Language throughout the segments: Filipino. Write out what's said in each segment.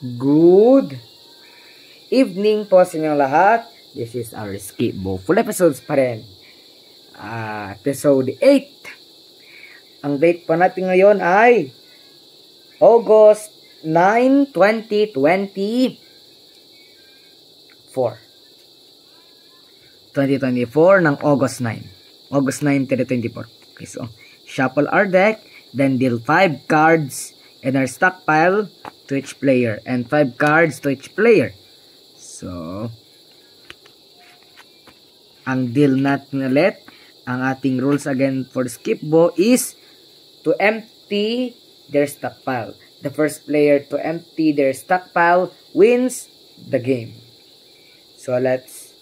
Good evening po sa inyong lahat. This is our Skipbo. Full episodes pa rin. Episode 8. Ang date po natin ngayon ay August 9, 2024. 2024 ng August 9. August 9, 2024. Okay, so shuffle our deck, then deal 5 cards in our stockpile to each player and 5 cards to each player. So, ang deal natin ulit, ang ating rules again for Skipbo is to empty their stockpile. The first player to empty their stockpile wins the game. So, let's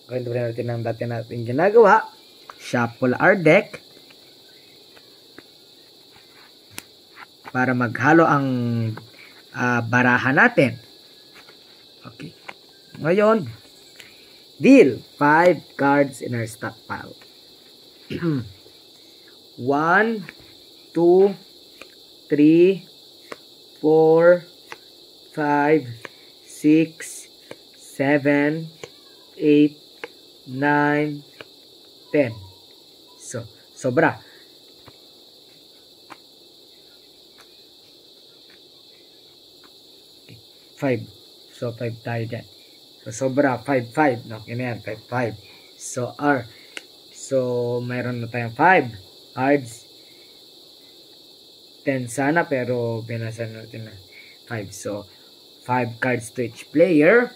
ganito rin natin ang dati natin ginagawa. Shuffle our deck para maghalo ang barahan natin. Okay. Ngayon, deal 5 cards in our stockpile. 1, 2, 3, 4, 5, 6, 7, 8, 9, 10. So, sobra. Okay. 5. So, 5 tayo dyan. So, sobra. 5, 5. No, yun yan. 5, 5. So, mayroon na tayong 5 cards. 10 sana, pero binasan natin na 5. So, 5 cards to each player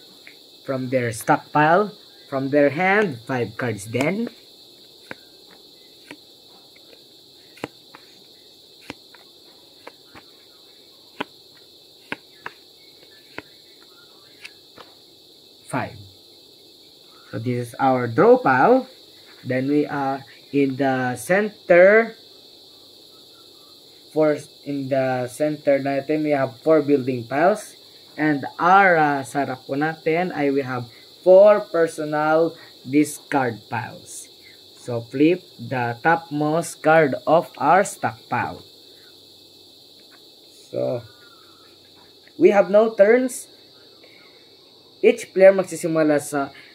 from their stockpile. From their hand, 5 cards then. So this is our draw pile. Then we are in the center. In the center natin, we have 4 building piles. And our sarap po natin ay we have 4 personal discard piles. So flip the topmost card of our stockpile. So we have no turns. Each player magsisimula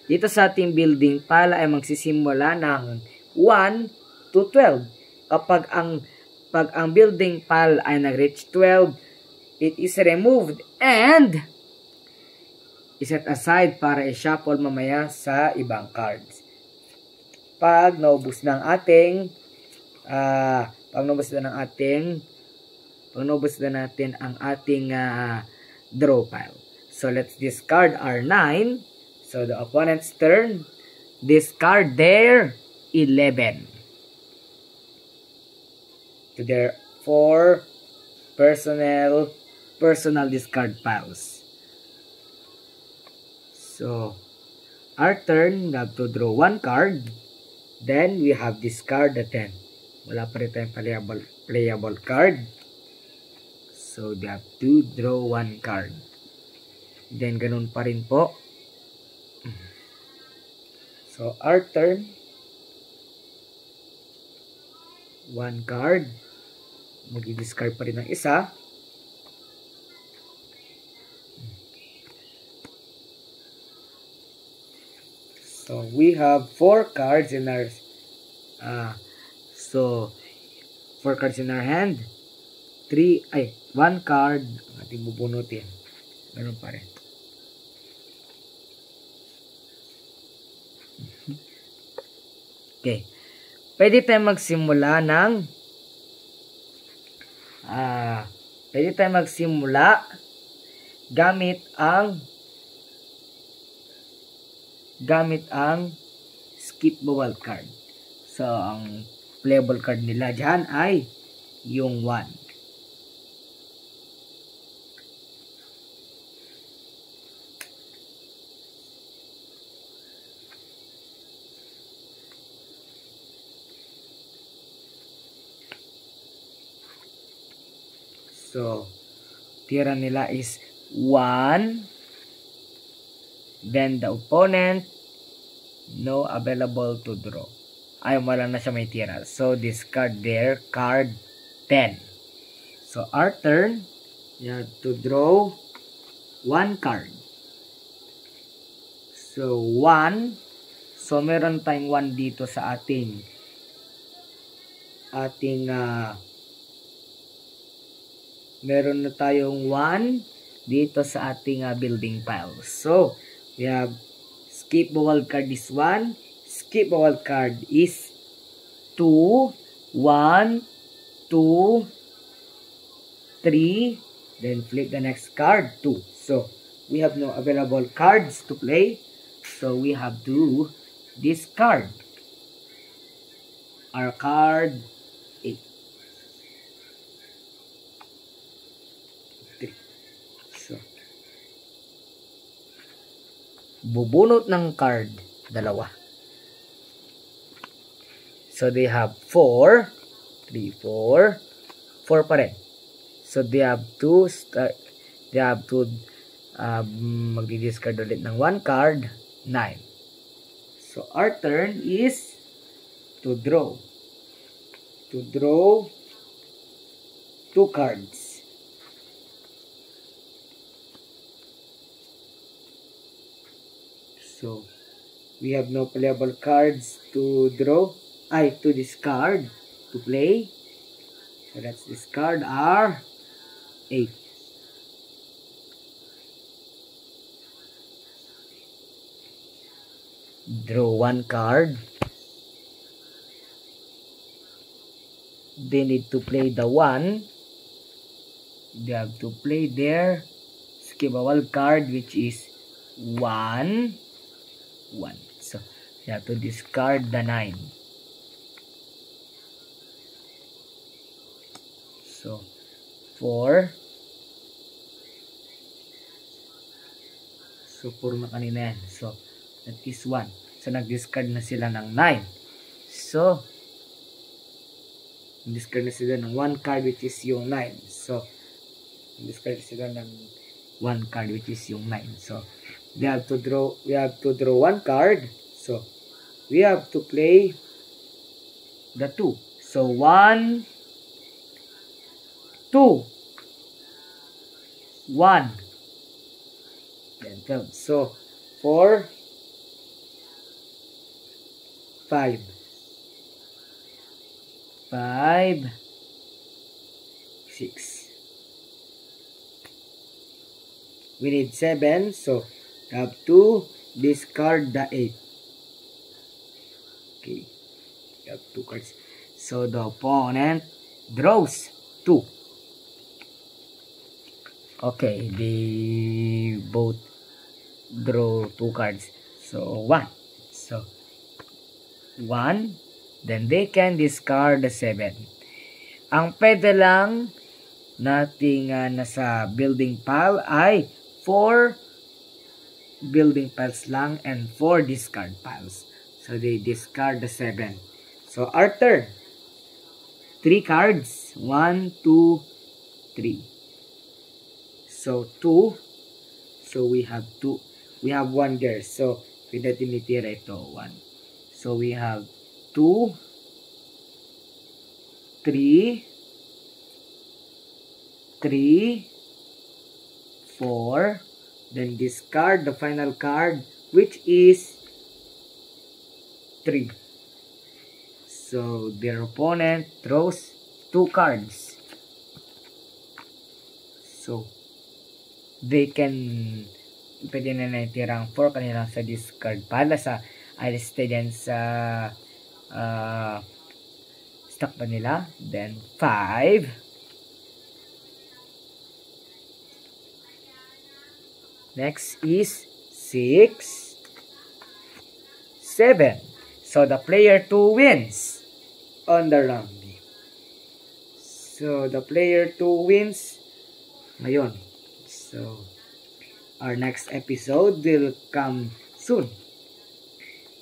dito sa ating building pile ay magsisimula ng 1 to 12. Pag ang building pile ay nag-reach 12, it is removed and iset aside para i-shuffle mamaya sa ibang cards. Pag naubos na natin ang ating draw pile. So, let's discard our 9. So, the opponent's turn. Discard their 11. To their 4 personal discard piles. So, our turn, we have to draw 1 card. Then, we have discard the 10. Wala pa rin tayong playable card. So, we have to draw 1 card. Then, ganun pa rin po. So, our turn. 1 card. Mag-discard pa rin ng isa. So, we have 4 cards in our 4 cards in our hand. 1 card ang ating bubunutin. Ganun pa rin. Okay. Pwede tayong magsimula gamit ang Skipbo wild card. So, ang playable card nila dyan ay yung 1. So, tira nila is 1. Then, the opponent, no available to draw. Ay, wala na siya may tira. So, discard their card 10. So, our turn, You have to draw one card. So, 1. So, meron tayong 1 dito sa ating meron na tayong 1 dito sa ating building pile. So, we have skip bawal card is 1. Skip bawal card is 2. 1, 2, 3. Then, flip the next card, 2. So, we have no available cards to play. So, we have to discard our card 8. 3. So, bubunot ng card, 2. So, they have 4. 3, 4. 4 pa rin. So, they have to magdi-discard ulit ng 1 card, 9. So, our turn is to draw. To draw 2 cards. So, we have no playable cards to draw. To discard, to play. So, let's discard our 8. Draw 1 card. They need to play the 1. They have to play their skip bawal card, which is 1. 1. So, you have to discard the 9. So, 4. So, 4 na kanina yan. So, that is 1. So, nag-discard na sila ng 9. So, discard na sila ng 1 card which is yung 9. So, discard sila ng 1 card which is yung 9. So, we have to draw 1 card. So, we have to play the 2. So, 1, 2, 1. Then, so, 4, 5. 5, 6. We need 7. So, we have to discard the 8. Okay. We have 2 cards. So, the opponent draws 2. Okay, they both draw 2 cards. So, 1. So, 1. Then, they can discard the 7. Ang pwede lang nating nasa building pile ay 4 building piles lang and 4 discard piles. So, they discard the 7. So, our turn. 3 cards. 1, 2, 3. So, 2. So, we have 2. We have 1 there. So, pwede tinitira ito. 1. So, we have 2, 3, 3, 4. Then, discard the final card, which is 3. So, their opponent draws 2 cards. So, they can pwede na naitirang 4 kanila sa discard pala sa listed yan sa stock pa nila. Then 5, next is 6, 7. So the player 2 wins on the round. So the player 2 wins ngayon. So, our next episode will come soon.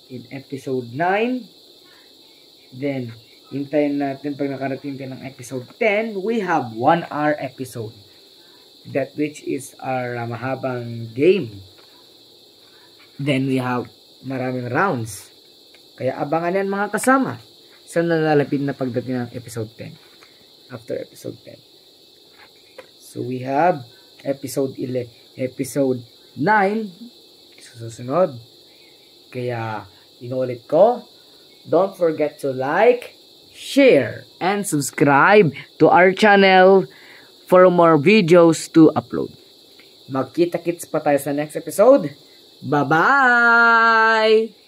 In episode 9. Then, hintayin natin pag nakarating tayo ng episode 10, we have 1 hour episode. That which is our mahabang game. Then, we have maraming rounds. Kaya abangan yan mga kasama sa nalalapit na pagdating ng episode 10. After episode 10. So we have episode 9 susunod. Kaya inulit ko, don't forget to like, share, and subscribe to our channel for more videos to upload. Magkita-kits pa tayo sa next episode. Bye-bye!